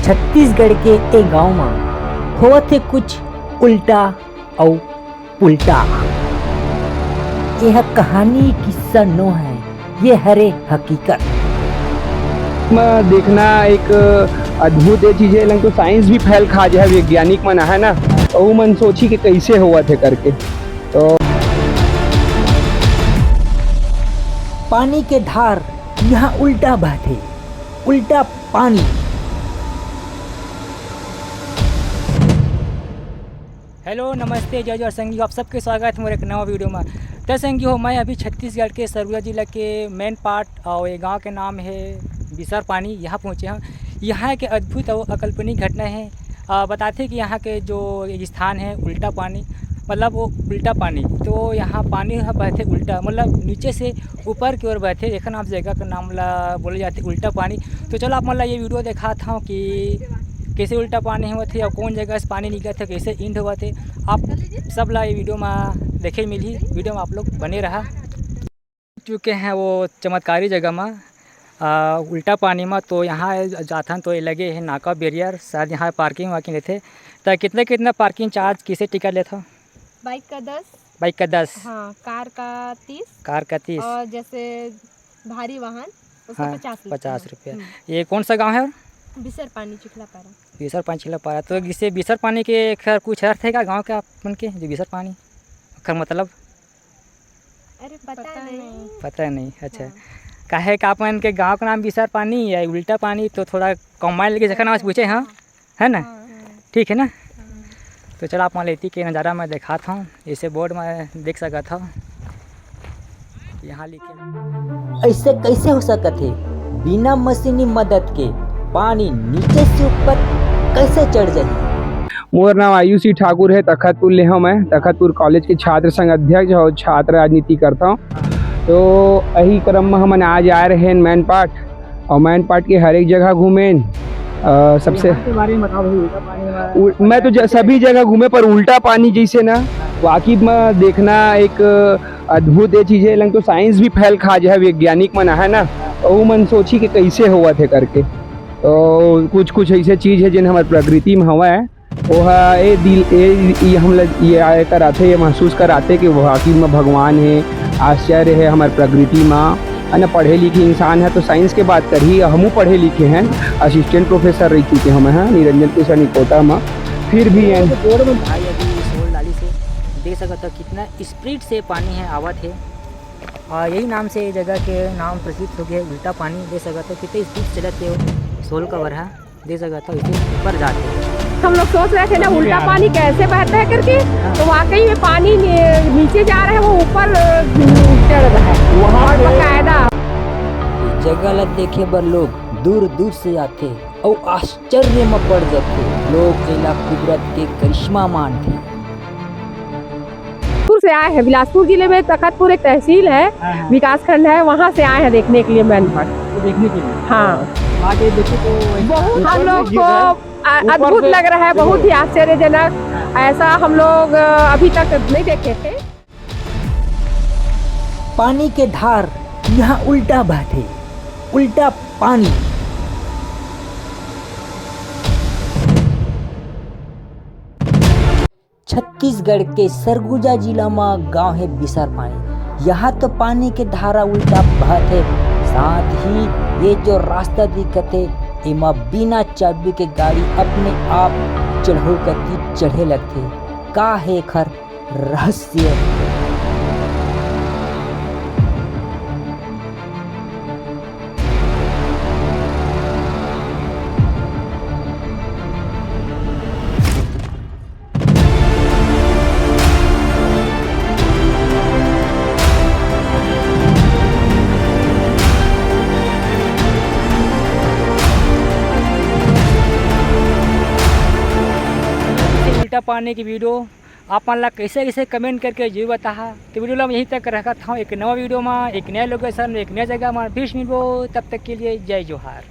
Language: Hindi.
छत्तीसगढ़ के एक गांव में होवत है कुछ उल्टा और पुल्टा। यह कहानी किस्सा नो है, ये हरे हकीकत। में देखना एक अद्भुत ये चीज है, तो साइंस भी फैल खा जाए वैज्ञानिक मन है ना, वो मन सोची कि कैसे हुआ थे करके। तो पानी के धार यहाँ उल्टा बहते, उल्टा पानी। हेलो नमस्ते जय जय संगी, आप सबके स्वागत है मेरे एक नवा वीडियो में। तो संगी हो, मैं अभी छत्तीसगढ़ के सरगुजा जिला के मेन पार्ट और ये गांव के नाम है बिसर पानी, यहाँ पहुँचे हैं। यहाँ के अद्भुत और अकल्पनीय घटना है। बताते कि यहाँ के जो स्थान है उल्टा पानी, मतलब वो उल्टा पानी। तो यहाँ पानी बहते उल्टा, मतलब नीचे से ऊपर की ओर बहते। देखना आप जगह का नाम बोले जाते उल्टा पानी। तो चलो आप मतलब ये वीडियो दिखाता हूँ कि कैसे उल्टा पानी हुआ थे और कौन जगह से पानी निकला था, कैसे इंड हुआ थे। आप सब ला ये वीडियो में देखे मिली, वीडियो में आप लोग बने रहा। चुके हैं वो चमत्कारी जगह में उल्टा पानी में। तो यहाँ जाथन तो ये लगे हैं नाका बैरियर, शायद यहाँ पार्किंग वार्किंग लेते। तो कितना पार्किंग चार्ज किसे टिकट लेता? बाइक का 10। बाइक का 10। हाँ, कार का 30। कार का 30। और जैसे भारी वाहन उसका हाँ, 50 रुपया। ये कौन सा गांव है? बिसर पानी चिखलापारा। बिसर पानी चिखलापारा। तो इससे बिसर पानी के खैर कुछ अर्थ है क्या गाँव के अपन के, जो बिसर पानी खैर मतलब? अरे पता नहीं। अच्छा हाँ। काहे का अपन के गांव का नाम बिसर पानी या उल्टा पानी, तो थोड़ा कमाई लेके जगह नाम पूछे। हाँ है ना, ठीक है ना। तो चलो आप मान लेती के नज़ारा मैं दिखाता हूँ। इसे बोर्ड में देख सका था यहाँ लिखे। ऐसे कैसे हो सकत है बिना मशीनी मदद के पानी नीचे से ऊपर कैसे चढ़ जाए? मोर नाम आयुषी ठाकुर है, तखतपुर ले हूँ। मैं तखतपुर कॉलेज के छात्र संघ अध्यक्ष और छात्र राजनीति करता हूँ। तो यही क्रम में हम आज आ रहे हैं मैन पार्ट, और मैन पार्ट के हर एक जगह घूमे। सबसे बारे में बताओ। मैं तो सभी जगह घूमे, पर उल्टा पानी जैसे ना वाकिब में देखना एक अद्भुत ये चीज है, तो साइंस भी फैल खा जाए वैज्ञानिक मन है ना, वो मन सोची कि कैसे हुआ थे करके। तो कुछ ऐसे चीज है जिन हमारे प्रकृति में हवा है, वो है ये दिल ये हम लोग ये आए कराते, ये महसूस कराते कि वाकिब में भगवान है, आश्चर्य है हमारे प्रकृति में है ना। पढ़े लिखे इंसान है तो साइंस के बात करी, हम पढ़े लिखे हैं, असिस्टेंट प्रोफेसर रह चुके हम हैं निरंजन किशोर निकोटा में। फिर भी भाई अभी सोल डाली से देख सकते हो कितना स्पीड से पानी है आवत है, और यही नाम से जगह के नाम प्रसिद्ध हो गए उल्टा पानी। देख सकते हो कितने स्पीड चलते हो, सोल का वरहा देख सकते हो, इसे ऊपर जाते हो। हम लोग सोच रहे थे ना उल्टा पानी कैसे बहता है करके, तो वाकई में पानी नीचे जा रहा है, वो ऊपर चढ़ रहा है वहाँ बकायदा। जगह ला देखे बर लोग दूर दूर से आते और आश्चर्य में पड़ जाते। लोग एला कुदरत के करिश्मा मानते। बिलासपुर से आए हैं, बिलासपुर जिले में तखतपुर एक तहसील है, विकास खंड है, वहाँ से आए हैं देखने के लिए मैन पार्ट। देखने के लिए हाँ, आगे देखो तो बहुत हम लोग को अद्भुत लग रहा है, बहुत ही आश्चर्यजनक। ऐसा हम लोग अभी तक नहीं देखे थे। पानी के धार यहाँ उल्टा बहते, उल्टा पानी। छत्तीसगढ़ के सरगुजा जिला में गांव है बिसर पानी। यहाँ तो पानी के धारा उल्टा बहते, साथ ही ये जो रास्ता दिखते इमा बिना चाबी के गाड़ी अपने आप चढ़ो करती चढ़े लगते। का है खर रहस्य? पानी की वीडियो आप मान ला कैसे कमेंट करके जरूर बता। तो वीडियो में यहीं तक रखा था, एक नवा वीडियो में एक नया लोकेशन एक नया जगह में फिर मिलो। तब तक के लिए जय जोहार।